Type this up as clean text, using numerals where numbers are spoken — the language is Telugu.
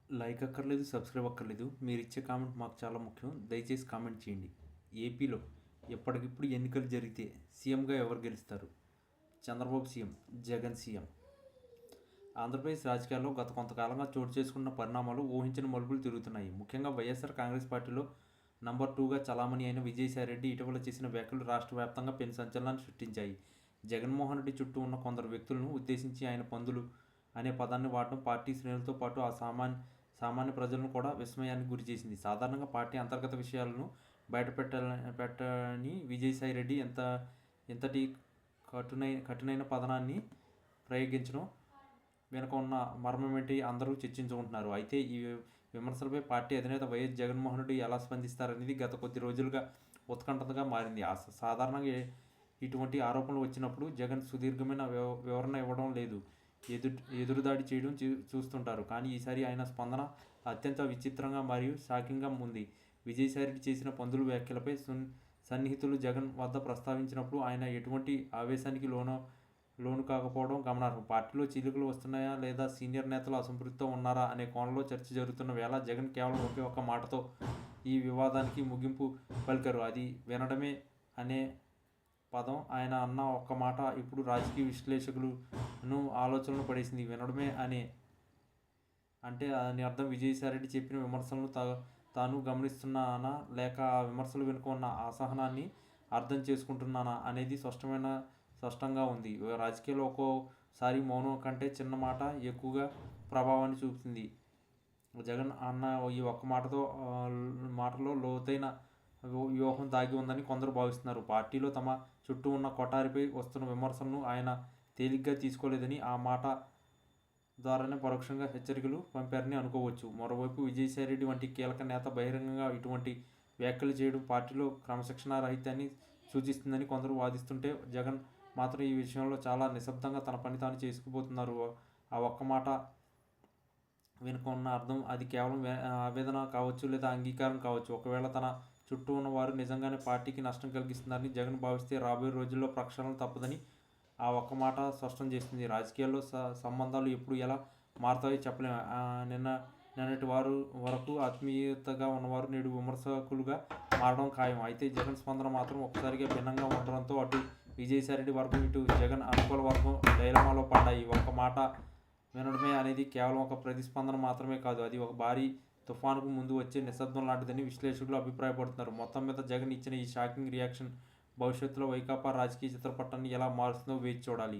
లైక్ అక్కర్లేదు, సబ్స్క్రైబ్ అక్కర్లేదు. మీరు ఇచ్చే కామెంట్ మాకు చాలా ముఖ్యం. దయచేసి కామెంట్ చేయండి. ఏపీలో ఎప్పటికిప్పుడు ఎన్నికలు జరిగితే సీఎంగా ఎవరు గెలుస్తారు? Chandrababu CM, Jagan CM. ఆంధ్రప్రదేశ్ రాజకీయాల్లో గత కొంతకాలంగా చోటు చేసుకున్న పరిణామాలు ఊహించని మలుపులు తిరుగుతున్నాయి. ముఖ్యంగా వైఎస్ఆర్ కాంగ్రెస్ పార్టీలో నంబర్ 2గా చలామణి అయిన విజయసాయిరెడ్డి ఇటీవల చేసిన వ్యాఖ్యలు రాష్ట్ర వ్యాప్తంగా పెను సంచలనాన్ని సృష్టించాయి. జగన్మోహన్ రెడ్డి చుట్టూ ఉన్న కొందరు వ్యక్తులను ఉద్దేశించి ఆయన పందులు అనే పదాన్ని వాడటం పార్టీ శ్రేణులతో పాటు ఆ సామాన్య ప్రజలను కూడా విస్మయానికి గురిచేసింది. సాధారణంగా పార్టీ అంతర్గత విషయాలను పెట్టని విజయసాయిరెడ్డి ఇంతటి కఠినైన పదనాన్ని ప్రయోగించడం వెనుక ఉన్న మర్మమేంటి అందరూ చర్చించుకుంటున్నారు. అయితే ఈ విమర్శలపై పార్టీ అధినేత వైఎస్ జగన్మోహన్ రెడ్డి ఎలా స్పందిస్తారనేది గత కొద్ది రోజులుగా ఉత్కంఠగా మారింది. సాధారణంగా ఇటువంటి ఆరోపణలు వచ్చినప్పుడు జగన్ సుదీర్ఘమైన వివరణ ఇవ్వడం లేదు, ఎదురుదాడి చేయడం చూస్తుంటారు. కానీ ఈసారి ఆయన స్పందన అత్యంత విచిత్రంగా మరియు షాకింగ్గా ఉంది. విజయసాయిరెడ్డి చేసిన పందులు వ్యాఖ్యలపై సన్నిహితులు జగన్ వద్ద ప్రస్తావించినప్పుడు ఆయన ఎటువంటి ఆవేశానికి లోను కాకపోవడం గమనార్హం. పార్టీలో చీలికలు వస్తున్నాయా లేదా సీనియర్ నేతలు అసంతృప్తితో ఉన్నారా అనే కోణంలో చర్చ జరుగుతున్న వేళ జగన్ కేవలం ఒకే ఒక్క మాటతో ఈ వివాదానికి ముగింపు పలికారు. అది వినడమే అనే పదం. ఆయన అన్న ఒక్క మాట ఇప్పుడు రాజకీయ విశ్లేషకులను ఆలోచనలు పడేసింది. వినడమే అంటే దాని అర్థం విజయసాయిరెడ్డి చెప్పిన విమర్శలను తాను గమనిస్తున్నానా లేక ఆ విమర్శలు వెనుక ఉన్న అసహనాన్ని అర్థం చేసుకుంటున్నానా అనేది స్పష్టంగా ఉంది. రాజకీయాల్లో ఒక్కోసారి మౌనం కంటే చిన్న మాట ఎక్కువగా ప్రభావాన్ని చూపుతుంది. జగన్ అన్న ఈ ఒక్క మాటలో లోతైన వ్యూహం దాగి ఉందని కొందరు భావిస్తున్నారు. పార్టీలో తమ చుట్టూ ఉన్న కొఠారిపై వస్తున్న విమర్శలను ఆయన తేలిగ్గా తీసుకోలేదని, ఆ మాట ద్వారానే పరోక్షంగా హెచ్చరికలు పంపారని అనుకోవచ్చు. మరోవైపు విజయసాయిరెడ్డి వంటి కీలక నేత బహిరంగంగా ఇటువంటి వ్యాఖ్యలు చేయడం పార్టీలో క్రమశిక్షణారాహిత్యాన్ని సూచిస్తుందని కొందరు వాదిస్తుంటే, జగన్ మాత్రం ఈ విషయంలో చాలా నిశ్శబ్దంగా తన పని తాను చేసుకుపోతున్నారు. ఆ ఒక్క మాట వెనుక ఉన్న అర్థం అది కేవలం ఆవేదన కావచ్చు లేదా అంగీకారం కావచ్చు. ఒకవేళ తన చుట్టూ ఉన్న వారు నిజంగానే పార్టీకి నష్టం కలిగిస్తున్నారని జగన్ భావిస్తే రాబోయే రోజుల్లో ప్రక్షాళన తప్పదని ఆ ఒక్క మాట స్పష్టం చేస్తుంది. రాజకీయాల్లో సంబంధాలు ఎప్పుడు ఎలా మారుతాయో చెప్పలేము. నిన్నటి వరకు ఆత్మీయతగా ఉన్నవారు నేడు విమర్శకులుగా మారడం ఖాయం. అయితే జగన్ స్పందన మాత్రం ఒక్కసారిగా భిన్నంగా ఉండడంతో అటు విజయసాయిరెడ్డి వర్గం ఇటు జగన్ అనుకూల వర్గం డైలమాలో పడ్డాయి. ఒక్క మాట వినడమే అనేది కేవలం ఒక ప్రతిస్పందన మాత్రమే కాదు, అది ఒక భారీ తుఫానుకు ముందు వచ్చే నిశ్శబ్దం లాంటిదని విశ్లేషకులు అభిప్రాయపడుతున్నారు. మొత్తం మీద జగన్ ఇచ్చిన ఈ షాకింగ్ రియాక్షన్ భవిష్యత్తులో వైకాపా రాజకీయ చిత్రపటాన్ని ఎలా మారుస్తుందో వేచి చూడాలి.